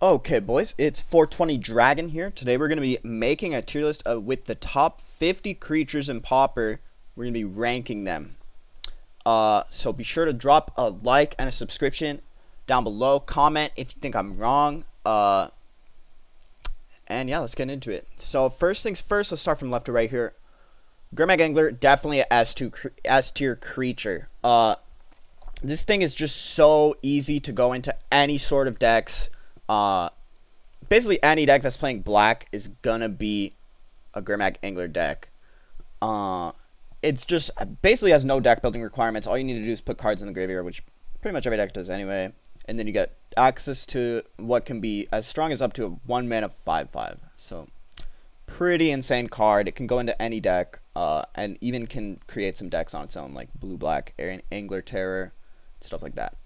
Okay, boys, it's 420 Dragon here. Today we're going to be making a tier list with the top 50 creatures in Pauper. We're going to be ranking them. So be sure to drop a like and a subscription down below. Comment if you think I'm wrong. And yeah, let's get into it. So first things first, let's start from left to right here. Grimag Angler, definitely a S tier creature. This thing is just so easy to go into any sort of decks. Basically any deck that's playing black is gonna be a Grimag Angler deck. It's just basically has no deck building requirements. All you need to do is put cards in the graveyard, which pretty much every deck does anyway. And then you get access to what can be as strong as up to a 1 mana 5/5. So pretty insane card. It can go into any deck, and even can create some decks on its own, like blue-black, Angler Terror, stuff like that.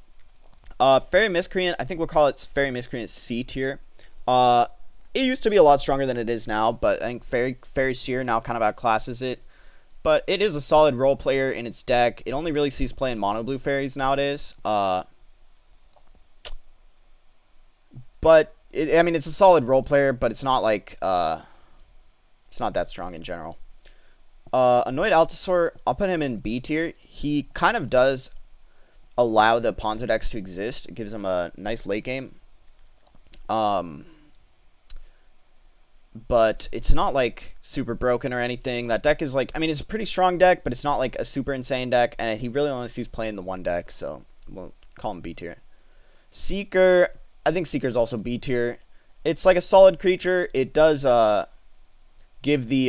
Fairy Miscreant, I think we'll call it Fairy Miscreant C tier. It used to be a lot stronger than it is now, but I think Fairy Seer now kind of outclasses it. But it is a solid role player in its deck. It only really sees play in mono blue fairies nowadays. But I mean, it's a solid role player, but it's not like it's not that strong in general. Annoyed Altisaur, I'll put him in B tier. He kind of does allow the Ponzo decks to exist. It gives them a nice late game. But it's not like super broken or anything. That deck is like, I mean, it's a pretty strong deck, but it's not like a super insane deck, and he really only sees play in the one deck, so we'll call him B tier. Seeker, I think Seeker's also B tier. It's like a solid creature. It does give the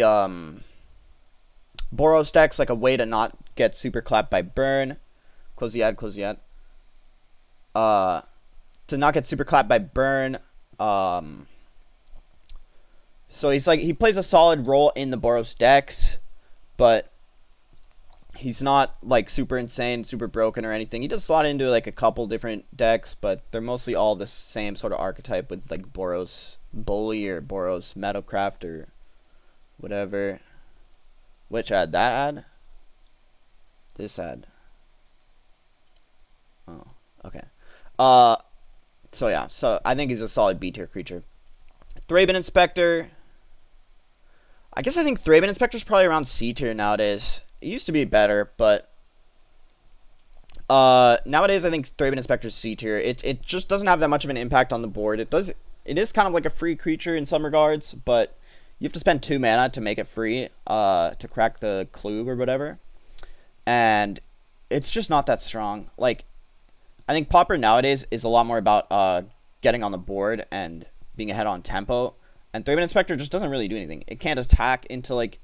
Boros decks like a way to not get super clapped by burn. Close the ad, close the ad. To not get super clapped by burn. So he's like, he plays a solid role in the Boros decks, but he's not like super insane, super broken or anything. He does slot into like a couple different decks, but they're mostly all the same sort of archetype with like Boros Bully or Boros Metalcraft or whatever. Which ad? That ad? This ad. Oh, okay. So yeah, so I think he's a solid B tier creature. Thraben Inspector. I guess I think Thraben Inspector is probably around C tier nowadays. It used to be better, but nowadays I think Thraben Inspector is C tier. It just doesn't have that much of an impact on the board. It is kind of like a free creature in some regards, but you have to spend 2 mana to make it free, to crack the Klub or whatever. And it's just not that strong. Like, I think Pauper nowadays is a lot more about getting on the board and being ahead on tempo. And Thraben Inspector just doesn't really do anything. It can't attack into like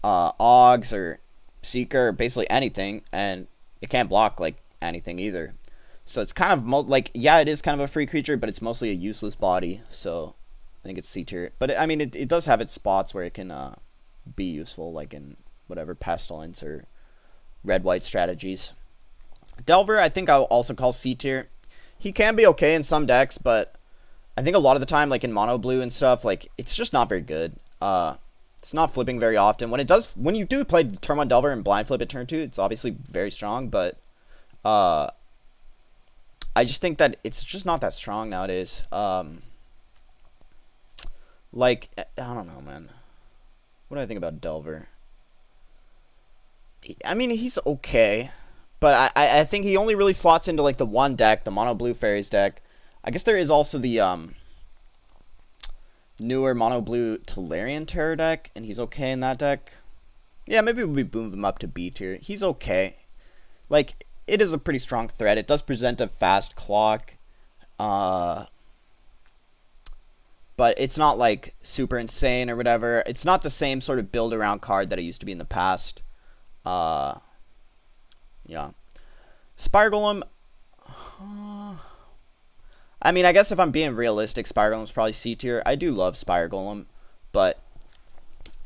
Augs or Seeker or basically anything, and it can't block like anything either. So it's kind of like, yeah, it is kind of a free creature, but it's mostly a useless body. So I think it's C tier. But I mean, it does have its spots where it can be useful, like in whatever Pestilence or red-white strategies. Delver, I think I'll also call C tier. He can be okay in some decks, but I think a lot of the time, like in mono blue and stuff, like it's just not very good. It's not flipping very often. When you do play turn 1 Delver and blind flip at turn 2, it's obviously very strong, but I just think that it's just not that strong nowadays. Like, I don't know, man. What do I think about Delver? I mean, he's okay, but I think he only really slots into like the one deck, the mono blue fairies deck. I guess there is also the newer mono blue Talarian Terror deck, and he's okay in that deck. Yeah, maybe we boom him up to B tier. He's okay. Like, it is a pretty strong threat. It does present a fast clock, but it's not like super insane or whatever. It's not the same sort of build around card that it used to be in the past. Yeah. Spire Golem. I mean, I guess if I'm being realistic, Spire Golem's probably C tier. I do love Spire Golem, but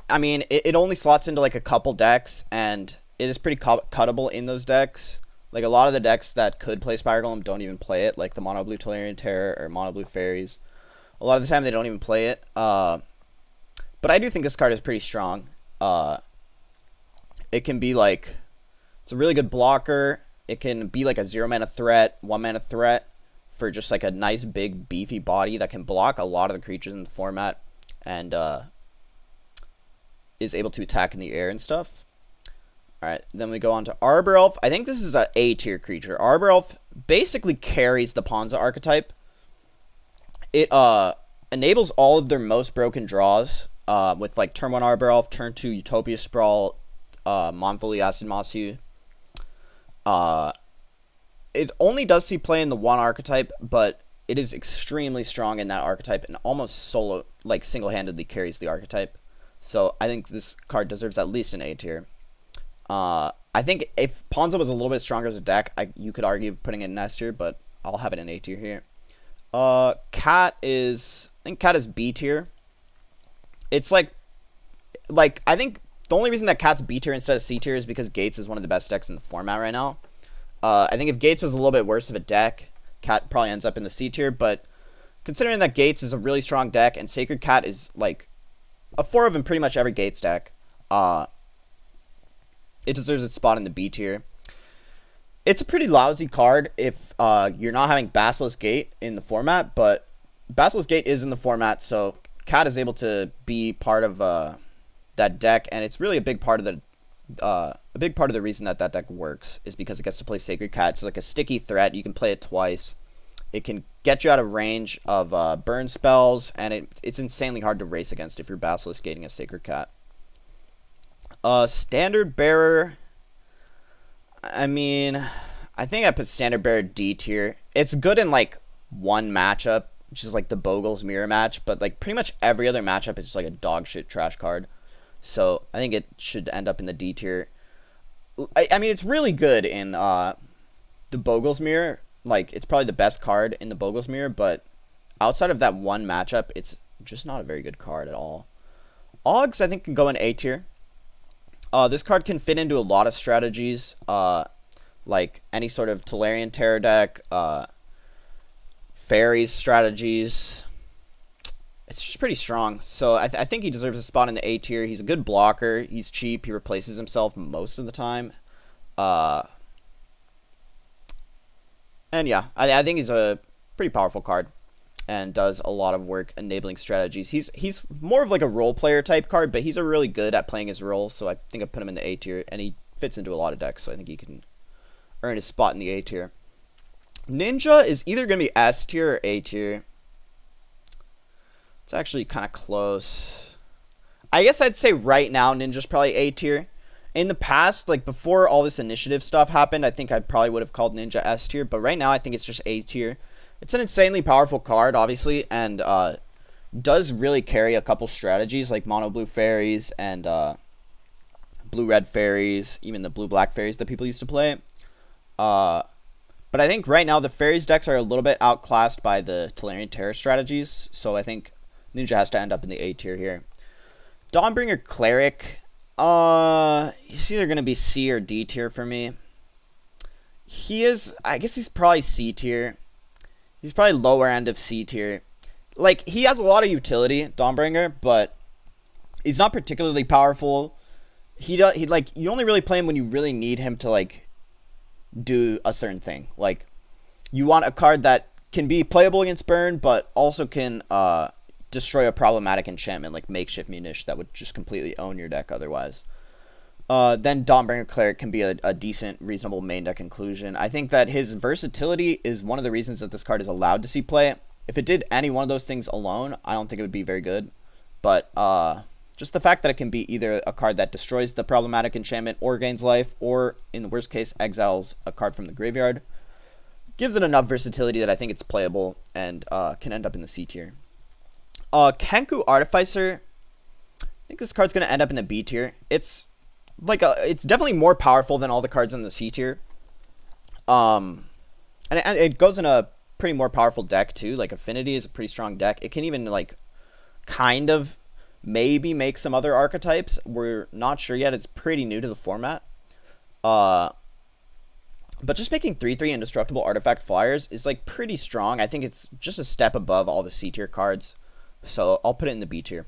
I mean, it only slots into like a couple decks, and it is pretty cuttable in those decks. Like, a lot of the decks that could play Spire Golem don't even play it, like the mono blue Talarian Terror or mono blue Fairies. A lot of the time, they don't even play it. But I do think this card is pretty strong. It can be like, it's a really good blocker. It can be like a 0 mana threat, 1 mana threat for just like a nice big beefy body that can block a lot of the creatures in the format and is able to attack in the air and stuff. Alright, then we go on to Arbor Elf. I think this is a A-tier creature. Arbor Elf basically carries the Ponza archetype. It enables all of their most broken draws with like turn 1 Arbor Elf, turn 2 Utopia Sprawl, Monfoli Acid Masu. It only does see play in the 1 archetype, but it is extremely strong in that archetype and almost solo, like single-handedly carries the archetype. So I think this card deserves at least an A tier. I think if Ponza was a little bit stronger as a deck, you could argue putting it in S tier, but I'll have it in A tier here. Cat is, I think Cat is B tier. It's like I think the only reason that Cat's B tier instead of C tier is because Gates is one of the best decks in the format right now. I think if Gates was a little bit worse of a deck, Cat probably ends up in the C tier, but considering that Gates is a really strong deck and Sacred Cat is like a 4 of in pretty much every Gates deck, it deserves its spot in the B tier. It's a pretty lousy card if you're not having Basilisk Gate in the format, but Basilisk Gate is in the format, so Cat is able to be part of that deck, and it's really a big part of the reason that deck works is because it gets to play Sacred Cat. It's like a sticky threat. You can play it twice. It can get you out of range of burn spells, and it's insanely hard to race against if you're Basilisk Gating a Sacred Cat. Standard Bearer, I mean, I think I put Standard Bearer D tier. It's good in like one matchup, which is like the Bogle's Mirror match, but like pretty much every other matchup is just like a dog shit trash card. So I think it should end up in the D tier. I mean, it's really good in the Bogle's Mirror. Like, it's probably the best card in the Bogle's Mirror, but outside of that one matchup, it's just not a very good card at all. Oggs, I think, can go in A tier. This card can fit into a lot of strategies, like any sort of Talarian Terror deck, Fairies strategies. It's just pretty strong. So I think he deserves a spot in the A tier. He's a good blocker. He's cheap. He replaces himself most of the time. And yeah, I think he's a pretty powerful card and does a lot of work enabling strategies. He's more of like a role player type card, but he's really good at playing his role, so I think I put him in the A tier, and he fits into a lot of decks, so I think he can earn his spot in the A tier. Ninja is either going to be S tier or A tier. It's actually kind of close. I guess I'd say right now Ninja's probably A tier. In the past, like before all this initiative stuff happened, I think I probably would have called Ninja S tier, but right now I think it's just A tier. It's an insanely powerful card, obviously, and does really carry a couple strategies like mono blue fairies and blue red fairies, even the blue black fairies that people used to play. But I think right now the fairies decks are a little bit outclassed by the Talarian Terror strategies, so I think Ninja has to end up in the A tier here. Dawnbringer Cleric, he's either going to be C or D tier for me. I guess he's probably C tier. He's probably lower end of C tier. Like, he has a lot of utility, Dawnbringer, but he's not particularly powerful. He you only really play him when you really need him to like do a certain thing. Like, you want a card that can be playable against burn, but also can destroy a problematic enchantment like Makeshift Munish that would just completely own your deck otherwise. Then Dawnbringer Cleric can be a decent, reasonable main deck inclusion. I think that his versatility is one of the reasons that this card is allowed to see play. If it did any one of those things alone, I don't think it would be very good. But just the fact that it can be either a card that destroys the problematic enchantment or gains life, or in the worst case, exiles a card from the graveyard, gives it enough versatility that I think it's playable and can end up in the C tier. Kanku Artificer, I think this card's going to end up in the B tier. It's definitely more powerful than all the cards in the C tier. And it goes in a pretty more powerful deck too. Like, Affinity is a pretty strong deck. It can even like kind of maybe make some other archetypes. We're not sure yet. It's pretty new to the format. But just making 3/3 indestructible artifact flyers is like pretty strong. I think it's just a step above all the C tier cards. So I'll put it in the B tier.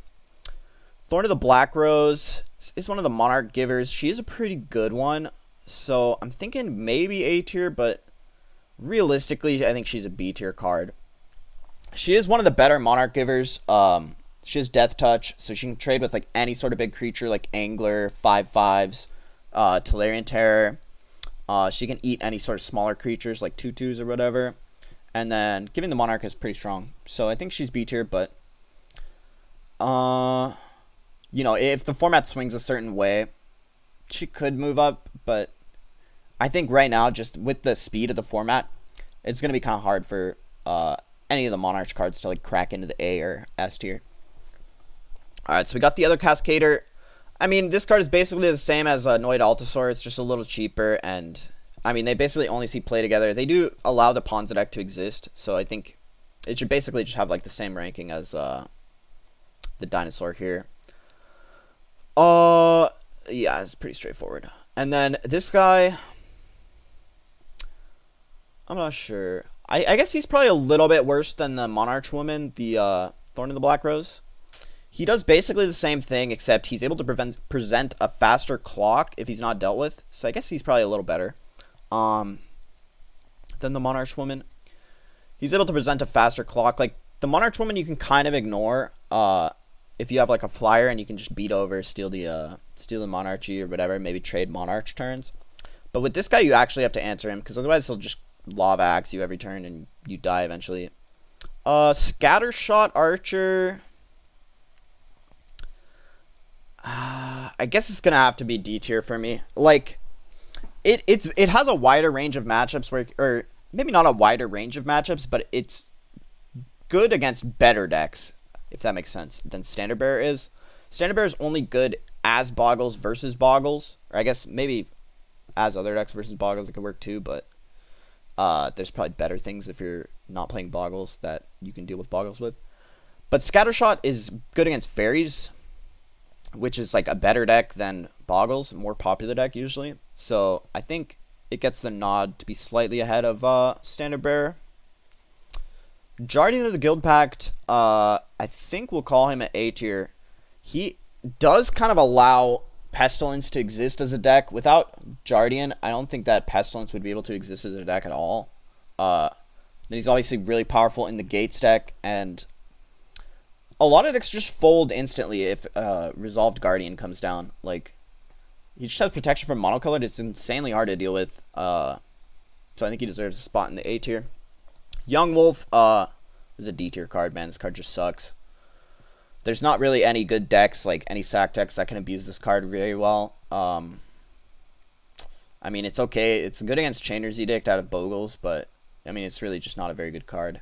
Thorn of the Black Rose is one of the Monarch givers. She is a pretty good one. So I'm thinking maybe A tier, but realistically, I think she's a B tier card. She is one of the better Monarch givers. She has Death Touch, so she can trade with like any sort of big creature, like Angler, 5/5s, Talarian Terror. She can eat any sort of smaller creatures, like 2/2s or whatever. And then giving the Monarch is pretty strong. So I think she's B tier, but you know, if the format swings a certain way, she could move up, but I think right now, just with the speed of the format, it's going to be kind of hard for any of the Monarch cards to like crack into the A or S tier. Alright, so we got the other Cascader. I mean, this card is basically the same as Noid Altasaur. It's just a little cheaper, and I mean, they basically only see play together. They do allow the Ponza deck to exist, so I think it should basically just have like the same ranking as the dinosaur here. Yeah, it's pretty straightforward. And then this guy, I'm not sure. I guess he's probably a little bit worse than the Monarch Woman, the Thorn of the Black Rose. He does basically the same thing, except he's able to present a faster clock if he's not dealt with. So I guess he's probably a little better than the Monarch Woman. He's able to present a faster clock. Like, the Monarch Woman you can kind of ignore if you have like a flyer and you can just beat over, steal the Monarchy or whatever, maybe trade Monarch turns. But with this guy, you actually have to answer him, because otherwise he'll just Lava Axe you every turn and you die eventually. Scattershot Archer, I guess it's gonna have to be D tier for me. Like, it has a wider range of matchups or maybe not a wider range of matchups, but it's good against better decks, if that makes sense, than Standard Bearer is. Standard Bearer is only good as Boggles versus Boggles, or I guess maybe as other decks versus Boggles it could work too, but there's probably better things if you're not playing Boggles that you can deal with Boggles with. But Scattershot is good against Fairies, which is like a better deck than Boggles, more popular deck usually. So I think it gets the nod to be slightly ahead of Standard Bearer. Guardian of the Guild Pact, I think we'll call him an A tier. He does kind of allow Pestilence to exist as a deck. Without Guardian, I don't think that Pestilence would be able to exist as a deck at all. Then he's obviously really powerful in the Gates deck, and a lot of decks just fold instantly if Resolved Guardian comes down. Like, he just has protection from monocolored. It's insanely hard to deal with. So I think he deserves a spot in the A tier. Young Wolf is a D tier card, man. This card just sucks. There's not really any good decks, like any sack decks, that can abuse this card very well. I mean, it's okay. It's good against Chainer's Edict out of Boggles, but I mean, it's really just not a very good card.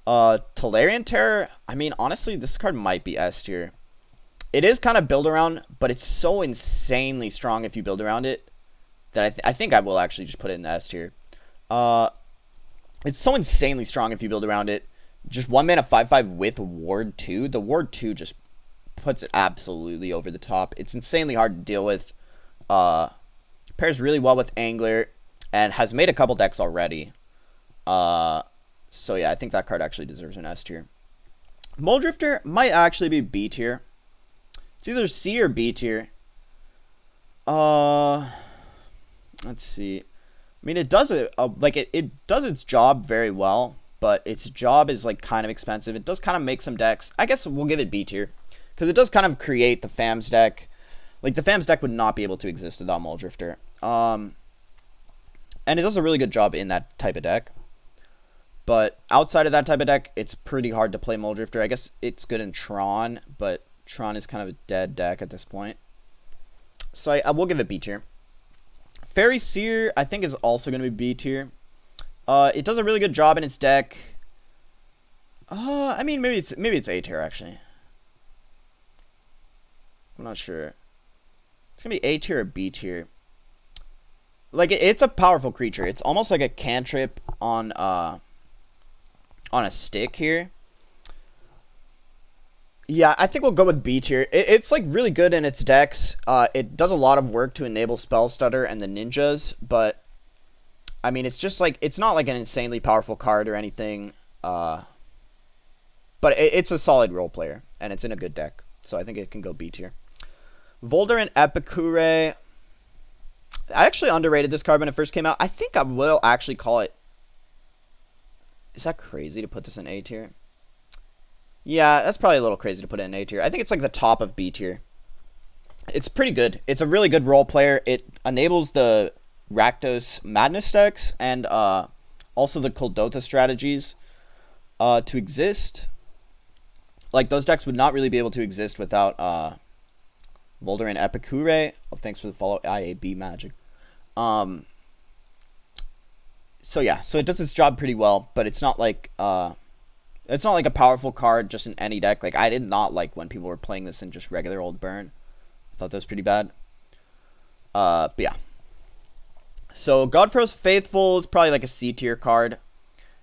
Talarian Terror, I mean, honestly, this card might be S tier. It is kind of build around, but it's so insanely strong if you build around it that I think I will actually just put it in the S tier. It's so insanely strong if you build around it. Just 1 mana 5/5 with Ward 2. The Ward 2 just puts it absolutely over the top. It's insanely hard to deal with. Pairs really well with Angler and has made a couple decks already. So yeah, I think that card actually deserves an S tier. Muldrifter might actually be B tier. It's either C or B tier. Let's see. I mean, it does it does its job very well, but its job is like kind of expensive. It does kind of make some decks. I guess we'll give it B tier because it does kind of create the FAMS deck. Like, the FAMS deck would not be able to exist without Muldrifter. And it does a really good job in that type of deck. But outside of that type of deck, it's pretty hard to play Muldrifter. I guess it's good in Tron, but Tron is kind of a dead deck at this point. So I will give it B tier. Fairy Seer, I think, is also going to be B tier. It does a really good job in its deck. I mean, maybe it's A tier, actually. I'm not sure. It's going to be A tier or B tier. Like, it's a powerful creature. It's almost like a cantrip on a stick here. Yeah, I think we'll go with B tier. It's like really good in its decks. It does a lot of work to enable Spell Stutter and the ninjas, but I mean, it's just like, it's not like an insanely powerful card or anything. But it's a solid role player, and it's in a good deck. So I think it can go B tier. Volder and Epicure. I actually underrated this card when it first came out. I think I will actually call it Is that crazy to put this in A tier? Yeah, that's probably a little crazy to put it in A tier. I think it's like the top of B tier. It's pretty good. It's a really good role player. It enables the Rakdos Madness decks and also the Kuldotha strategies to exist. Like, those decks would not really be able to exist without Volder and Epicure. Oh, thanks for the follow, IAB Magic. So yeah, so it does its job pretty well, but it's not like a powerful card just in any deck. Like, I did not like when people were playing this in just regular old burn. I thought that was pretty bad. But yeah. So Godfrey's Faithful is probably like a C tier card.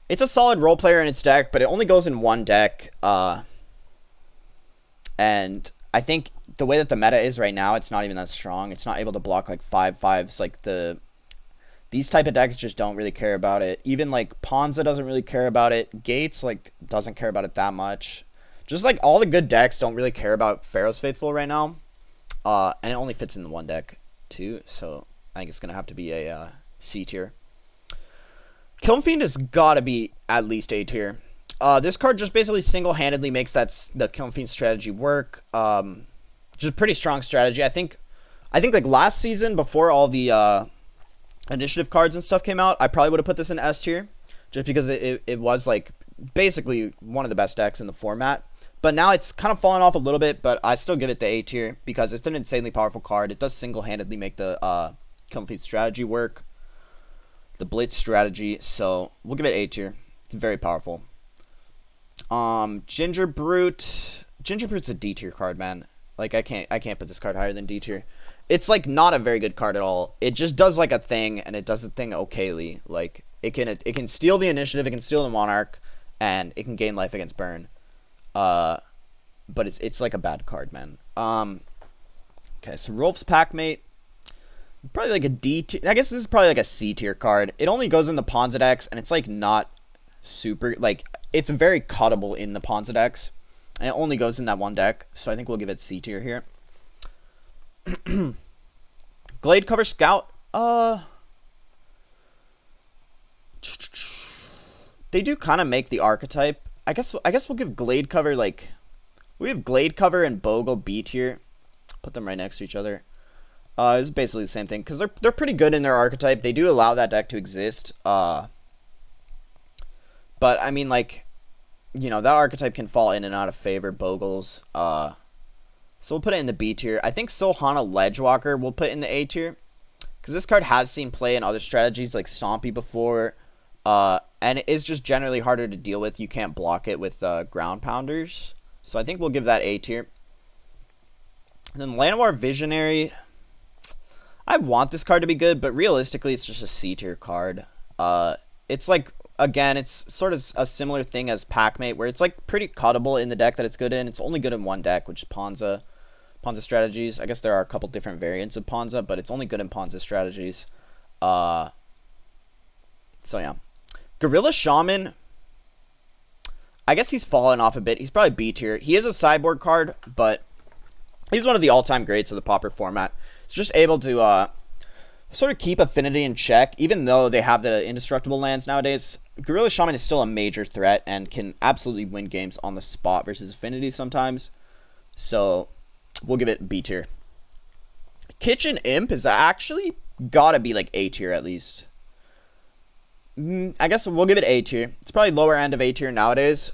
It's a solid role player in its deck, but it only goes in one deck. And I think the way that the meta is right now, it's not even that strong. It's not able to block like 5/5s. Like these type of decks just don't really care about it. Even like Ponza doesn't really care about it. Gates like doesn't care about it that much. Just like all the good decks don't really care about Pharaoh's Faithful right now. And it only fits in the one deck too. So I think it's gonna have to be a C tier. Kiln Fiend has gotta be at least A tier. This card just basically single-handedly makes the Kiln Fiend strategy work. Just a pretty strong strategy. I think like last season, before all the initiative cards and stuff came out, I probably would have put this in S tier, just because it was like basically one of the best decks in the format. But now it's kind of fallen off a little bit, but I still give it the A tier because it's an insanely powerful card. It does single-handedly make the Kiln Fiend strategy work, the Blitz strategy. So we'll give it A tier. It's very powerful. Ginger Brute's a D tier card, man. Like, I can't put this card higher than D tier. It's like not a very good card at all. It just does like a thing, and it does the thing okayly. Like, it can steal the initiative, it can steal the Monarch, and it can gain life against burn. But it's like a bad card, man. Okay, so Rolf's Packmate, probably like a D tier. I guess this is probably like a C tier card. It only goes in the Ponza decks, and it's like not super, like, it's very cuttable in the Ponza decks, and it only goes in that one deck, so I think we'll give it C tier here. Glade Cover Scout, they do kind of make the archetype. I guess we'll give Glade Cover, like, we have Glade Cover and Bogle B tier. Put them right next to each other. It's basically the same thing, because they're pretty good in their archetype. They do allow that deck to exist. But, I mean, like, you know, that archetype can fall in and out of favor, Bogles. So we'll put it in the B tier. I think Silhana Ledgewalker we'll put in the A tier, because this card has seen play in other strategies like Stompy before. And it is just generally harder to deal with. You can't block it with Ground Pounders. So I think we'll give that A tier. And then Llanowar Visionary, I want this card to be good, but realistically it's just a C tier card. It's like, again, it's sort of a similar thing as Packmate, where it's like pretty cuttable in the deck that it's good in. It's only good in one deck, which is Ponza strategies. I guess there are a couple different variants of Ponza, but it's only good in Ponza strategies. So yeah. Gorilla Shaman, I guess he's fallen off a bit. He's probably B tier. He is a sideboard card, but he's one of the all-time greats of the Pauper format. He's just able to sort of keep Affinity in check, even though they have the indestructible lands nowadays. Gorilla Shaman is still a major threat and can absolutely win games on the spot versus Affinity sometimes. So we'll give it B tier. Kitchen Imp is actually gotta be like A tier at least. I guess we'll give it A tier. It's probably lower end of A tier nowadays.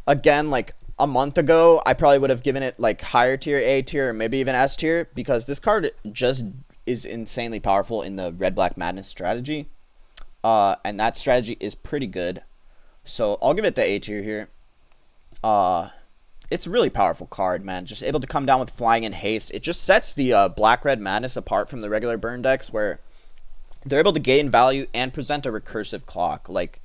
Again, like a month ago, I probably would have given it like higher tier, A tier, or maybe even S tier, because this card just is insanely powerful in the Red-Black Madness strategy. And that strategy is pretty good. So I'll give it the A tier here. It's a really powerful card, man. Just able to come down with flying and haste. It just sets the Black-Red Madness apart from the regular burn decks, where they're able to gain value and present a recursive clock. Like,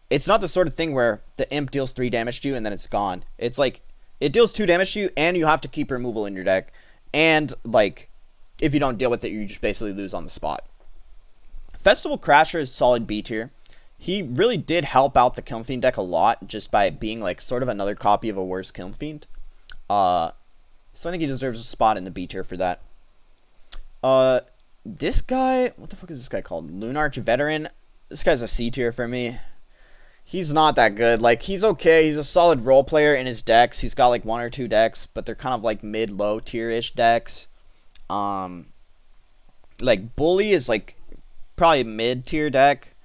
it's not the sort of thing where the Imp deals 3 damage to you and then it's gone. It's like, it deals 2 damage to you and you have to keep removal in your deck. And, like, if you don't deal with it, you just basically lose on the spot. Festival Crasher is solid B tier. He really did help out the Kiln Fiend deck a lot, just by being, like, sort of another copy of a worse Kiln Fiend. So I think he deserves a spot in the B tier for that. This guy, what the fuck is this guy called? Lunarch Veteran. This guy's a C tier for me. He's not that good. Like, he's okay. He's a solid role player in his decks. He's got like 1 or 2 decks, but they're kind of like mid-low tier-ish decks. Like, Bully is like probably a mid-tier deck,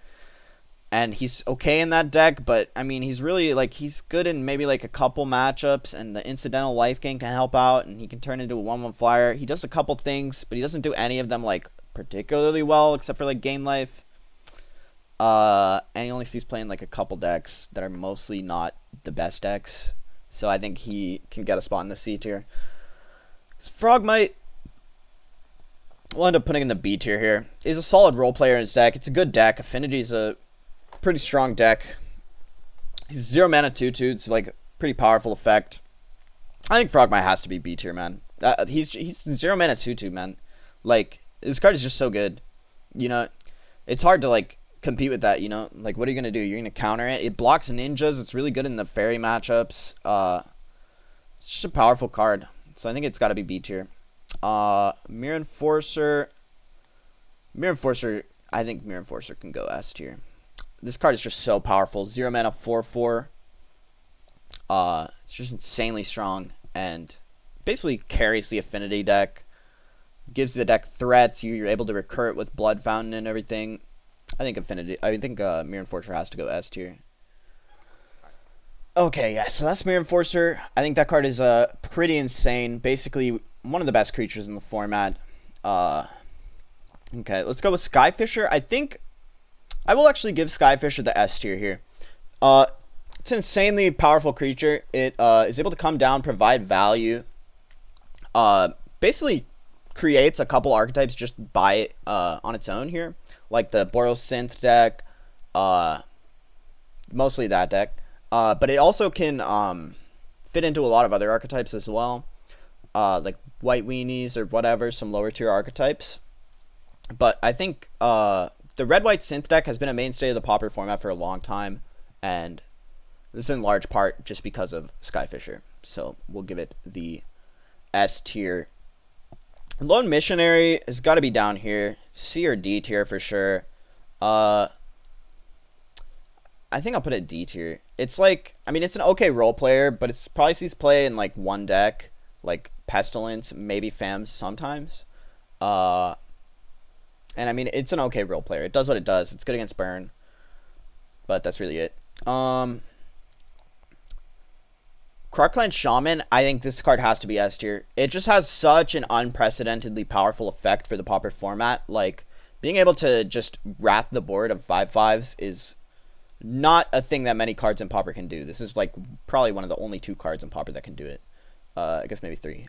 and he's okay in that deck, but I mean, he's really like, he's good in maybe like a couple matchups, and the incidental life gain can help out, and he can turn into a 1/1 flyer. He does a couple things, but he doesn't do any of them like particularly well, except for like gain life. And he only sees playing like a couple decks that are mostly not the best decks, so I think he can get a spot in the C tier. Frogmite, we'll end up putting in the B tier here. He's a solid role player in his deck. It's a good deck. Affinity's a pretty strong deck. He's 0 mana 2/2. It's like a pretty powerful effect. I think Frogmite has to be B tier, man. He's 0 mana 2/2, man. Like, this card is just so good. You know, it's hard to like compete with that, you know? Like, what are you going to do? You're going to counter it. It blocks ninjas. It's really good in the fairy matchups. It's just a powerful card. So I think it's got to be B tier. Mirror Enforcer. I think Mirror Enforcer can go S tier. This card is just so powerful. 0 mana 4/4. It's just insanely strong and basically carries the affinity deck. Gives the deck threats. You're able to recur it with Blood Fountain and everything. I think Mirror Enforcer has to go S tier. Okay, yeah, so that's Mirror Enforcer. I think that card is pretty insane. Basically, one of the best creatures in the format. Okay, let's go with Skyfisher. I think I will actually give Skyfisher the S tier here. It's an insanely powerful creature. It is able to come down, provide value. Basically creates a couple archetypes just by on its own here, like the Boros Synth deck, mostly that deck. But it also can fit into a lot of other archetypes as well, like White Weenies or whatever, some lower tier archetypes. But I think the red-white synth deck has been a mainstay of the Pauper format for a long time, and this is in large part just because of Skyfisher. So we'll give it the S tier. Lone Missionary has got to be down here. C or D tier for sure. I think I'll put it D tier. It's like, I mean, it's an okay role player, but it's probably sees play in like one deck, like Pestilence, maybe Fams sometimes. And I mean, it's an okay role player. It does what it does. It's good against burn, but that's really it. Crocline Shaman, I think this card has to be S tier. It just has such an unprecedentedly powerful effect for the Pauper format. Like, being able to just wrath the board of 5/5s is not a thing that many cards in Pauper can do. This is like probably one of the only 2 cards in Pauper that can do it. I guess maybe 3.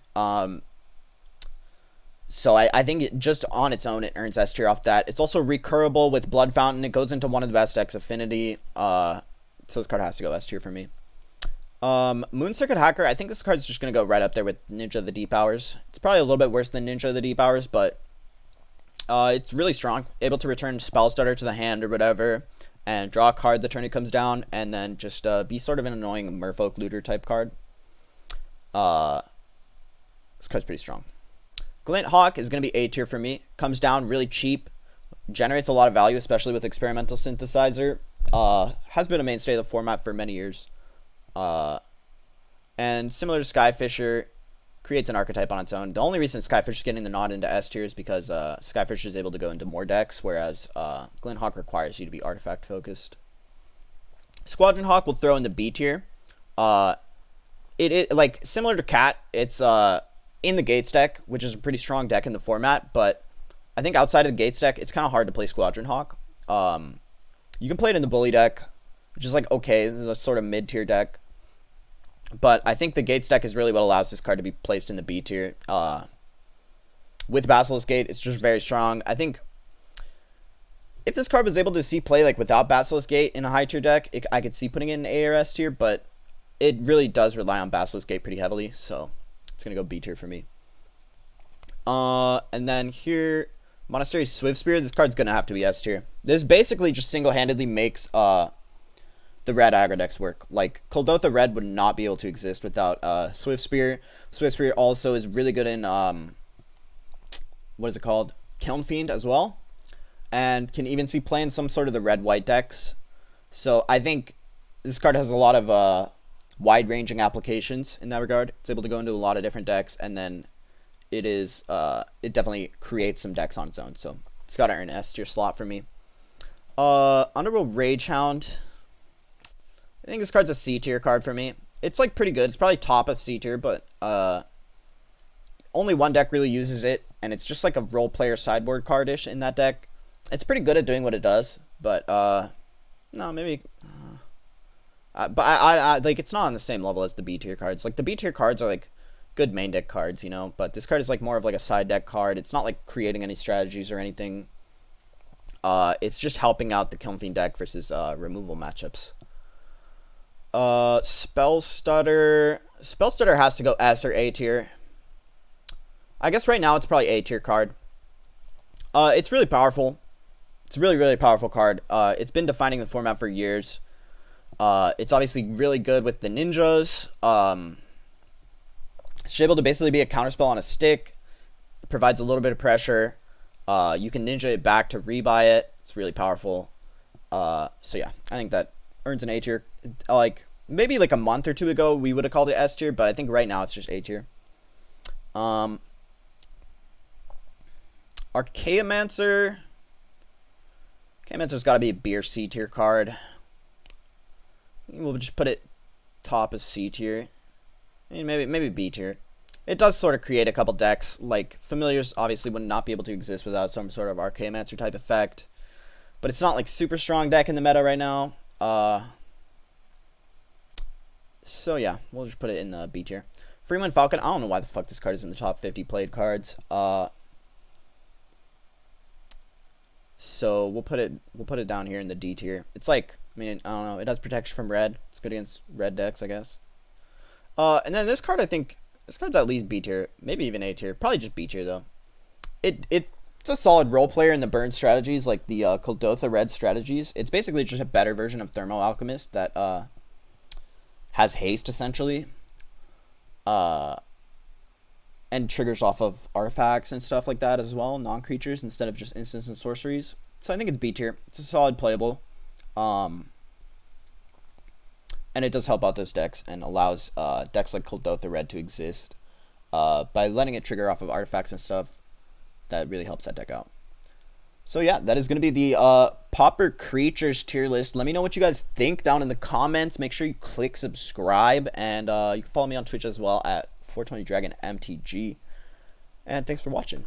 So I think it just on its own, it earns S tier off that. It's also recurable with Blood Fountain. It goes into one of the best decks, Affinity. So this card has to go S tier for me. Moon Circuit Hacker, I think this card's just going to go right up there with Ninja of the Deep Hours. It's probably a little bit worse than Ninja of the Deep Hours, but it's really strong. Able to return Spell Stutter to the hand or whatever, and draw a card the turn it comes down, and then just be sort of an annoying Merfolk Looter type card. This card's pretty strong. Glint Hawk is going to be A tier for me. Comes down really cheap. Generates a lot of value, especially with Experimental Synthesizer. Has been a mainstay of the format for many years. And similar to Skyfisher, creates an archetype on its own. The only reason Skyfisher is getting the nod into S tier is because Skyfisher is able to go into more decks, whereas Glint Hawk requires you to be artifact focused. Squadron Hawk will throw in the B tier. It like similar to Cat, it's in the Gates deck, which is a pretty strong deck in the format, but I think outside of the Gates deck, it's kind of hard to play Squadron Hawk. You can play it in the Bully deck, which is like okay, this is a sort of mid-tier deck. But I think the Gates deck is really what allows this card to be placed in the B tier. With Basilisk Gate, it's just very strong. I think if this card was able to see play like without Basilisk Gate in a high tier deck, I could see putting it in A or S tier, but it really does rely on Basilisk Gate pretty heavily, so it's going to go B tier for me. And then here, Monastery Swift Spear, this card's going to have to be S tier. This basically just single-handedly makes the red aggro decks work. Like, Kuldotha Red would not be able to exist without Swift Spear. Swift Spear also is really good in, what is it called? Kiln Fiend as well. And can even see play in some sort of the red-white decks. So I think this card has a lot of wide-ranging applications in that regard. It's able to go into a lot of different decks, and then it definitely creates some decks on its own. So it's got to earn an S tier slot for me. Underworld Ragehound. I think this card's a C tier card for me. It's like pretty good. It's probably top of C tier, but only one deck really uses it, and it's just like a role player sideboard card-ish in that deck. It's pretty good at doing what it does, but no, maybe. But I like, it's not on the same level as the B tier cards. Like, the B tier cards are like good main deck cards, you know, but this card is like more of like a side deck card. It's not like creating any strategies or anything. It's just helping out the Kiln Fiend deck versus removal matchups. Spell Stutter has to go S or A tier. I guess right now it's probably A tier card. It's really powerful. It's a really, really powerful card. It's been defining the format for years. It's obviously really good with the ninjas. It's able to basically be a counterspell on a stick. It provides a little bit of pressure. You can ninja it back to rebuy it. It's really powerful. So yeah, I think that earns an A tier. Like, maybe like a month or two ago we would have called it S tier, but I think right now it's just A tier. Archaeomancer. Archaeomancer's got to be a B or C tier card. We'll just put it top of C tier. I mean, maybe B tier. It does sort of create a couple decks. Like, Familiars obviously would not be able to exist without some sort of Archaeomancer type effect. But it's not like super strong deck in the meta right now. So yeah, we'll just put it in the B tier. Freeman Falcon. I don't know why the fuck this card is in the top 50 played cards. So we'll put it down here in the D tier. It's like, I mean, I don't know. It has protection from red. It's good against red decks, I guess. And then this card, I think this card's at least B tier, maybe even A tier. Probably just B tier though. It's a solid role player in the burn strategies, like the Kuldotha red strategies. It's basically just a better version of Thermo Alchemist that has haste essentially. And triggers off of artifacts and stuff like that as well, non-creatures instead of just instants and sorceries. So I think it's B tier. It's a solid playable. And it does help out those decks and allows decks like Kuldotha Red to exist by letting it trigger off of artifacts and stuff. That really helps that deck out. So yeah, that is going to be the Pauper Creatures tier list. Let me know what you guys think down in the comments. Make sure you click subscribe, and you can follow me on Twitch as well at 420 Dragon MTG. And thanks for watching.